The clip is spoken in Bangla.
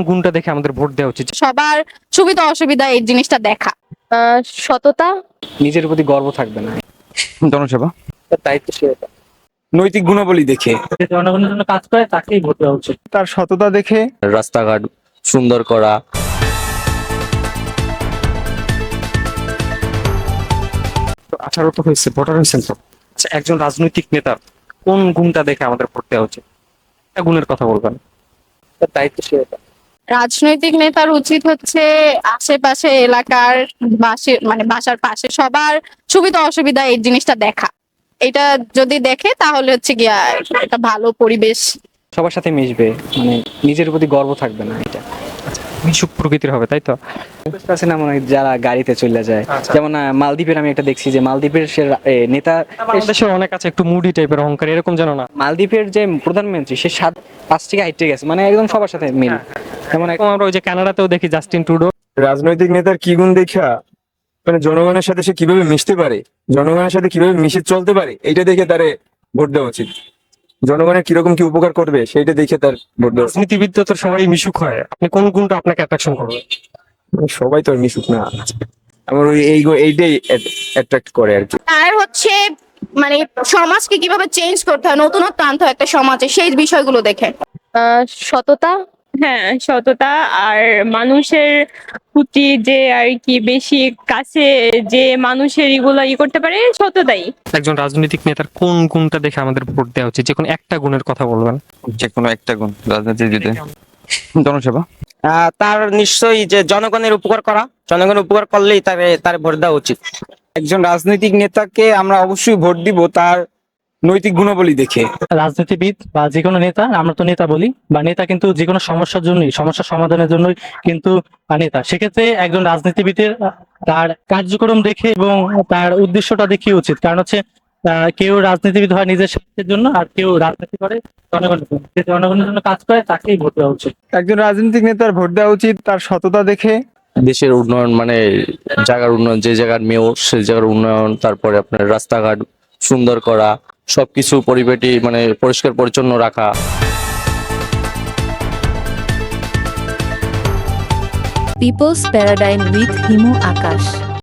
গুণটা দেখে আমাদের ভোট দেওয়া উচিত? সবার সুবিধা অসুবিধা এই জিনিসটা দেখা। সততা, নিজের প্রতি গর্ব থাকবে না, জনসেবা, দায়িত্বশীলতা, নৈতিক গুণাবলী দেখে, জনগণের জন্য কাজ করে তাকেই ভোট দেওয়া উচিত। তার সততা দেখে, রাস্তাঘাট সুন্দর করা। 18 তো হয়েছে, ভোটার হয়েছেন তো। আচ্ছা, একজন রাজনৈতিক নেতার কোন গুণটা দেখে আমাদের ভোট দেওয়া উচিত? একটা গুণের কথা বলবেন। দায়িত্বশীলতা। রাজনৈতিক নেতার উচিত হচ্ছে আশেপাশে এলাকার মানে বাসার পাশে সবার সুবিধা অসুবিধা এই জিনিসটা দেখা। এটা যদি দেখে তাহলে হচ্ছে গিয়া একটা ভালো পরিবেশ। সবার সাথে মিশবে, মানে নিজের প্রতি গর্ব থাকবে না, এটা মিশুক প্রকৃতির হবে, তাই তো? আছে না মনে হয় যারা গাড়িতে চলে যায়, যেমন মালদ্বীপের আমি একটা দেখছি যে মালদ্বীপের সে নেতা দেশের অনেক আছে একটু মুডি টাইপের অহংকার, এরকম যেন না। মালদ্বীপের যে প্রধানমন্ত্রী সে 5 থেকে 8 গেছে, মানে একদম সবার সাথে মিল। যেমন আমরা ওই যে কানাডাতেও দেখি জাস্টিন ট্রুডো। রাজনৈতিক নেতার কি গুণ দেখা, মানে জনগণের সাথে সে কিভাবে মিশতে পারে, জনগণের সাথে কিভাবে মিশে চলতে পারে, এইটা দেখে তারে ভোট দেওয়া উচিত। জনগণের কিরকম কি উপকার করবে সেইটা দেখে তার ভোট দেওয়া উচিত। রাজনীতিবিদ তো সবাই মিশুক হয়, আপনি কোন গুণটা আপনাকে অ্যাট্রাকশন করবে? সবাই তো আর মিশুক না, আমার ওই এইটাই অ্যাট্রাক্ট করে আর কি। আর হচ্ছে মানে সমাজকে কিভাবে চেঞ্জ করতে হয়, নতুনত্ব আনতে হয় একটা সমাজে, সেই বিষয়গুলো দেখে। সততা, হ্যাঁ, সততা আর মানুষের প্রতি যে আর কি বেশি কাছে যে মানুষের এগুলো করতে পারে, সততাই। একজন রাজনৈতিক নেতার কোন গুণটা দেখে আমাদের ভোট দেওয়া উচিত? যে কোনো একটা গুণের কথা বলবেন। যে কোনো একটা গুণ রাজনীতিবিদে, জনসেবা, তার নিশ্চয়ই যে জনগণের উপকার করা, জনগণের উপকার করলেই তার ভোট দেওয়া উচিত। একজন রাজনৈতিক নেতাকে আমরা অবশ্যই ভোট দিব তার নৈতিক গুণাবলী দেখে। রাজনীতিবিদ বা যে কোনো নেতা, আমরা তো নেতা বলি, বা নেতা কিন্তু যে কোনো সমস্যার জন্যই, সমস্যা সমাধানের জন্যই কিন্তু নেতা। সেক্ষেত্রে একজন রাজনীতিবিদের তার কার্যক্রম দেখে এবং তার উদ্দেশ্যটা দেখে উচিত। কারণ হচ্ছে কেউ রাজনীতিবিদ হয় নিজের স্বার্থের জন্য, আর কেউ রাজনীতি করে জনগণের জন্য। যে জনগণের জন্য কাজ করে তাকেই ভোট দেওয়া উচিত। একজন রাজনৈতিক নেতার ভোট দেওয়া উচিত তার সততা দেখে। দেশের উন্নয়ন মানে জায়গার উন্নয়ন, যে জায়গার মেয়র সেই জায়গার উন্নয়ন, তারপরে আপনার রাস্তাঘাট সুন্দর করা, সবকিছু পরিবেটি মানে পরিষ্কার পরিচ্ছন্ন রাখা। People's Paradigm with Himu Akash.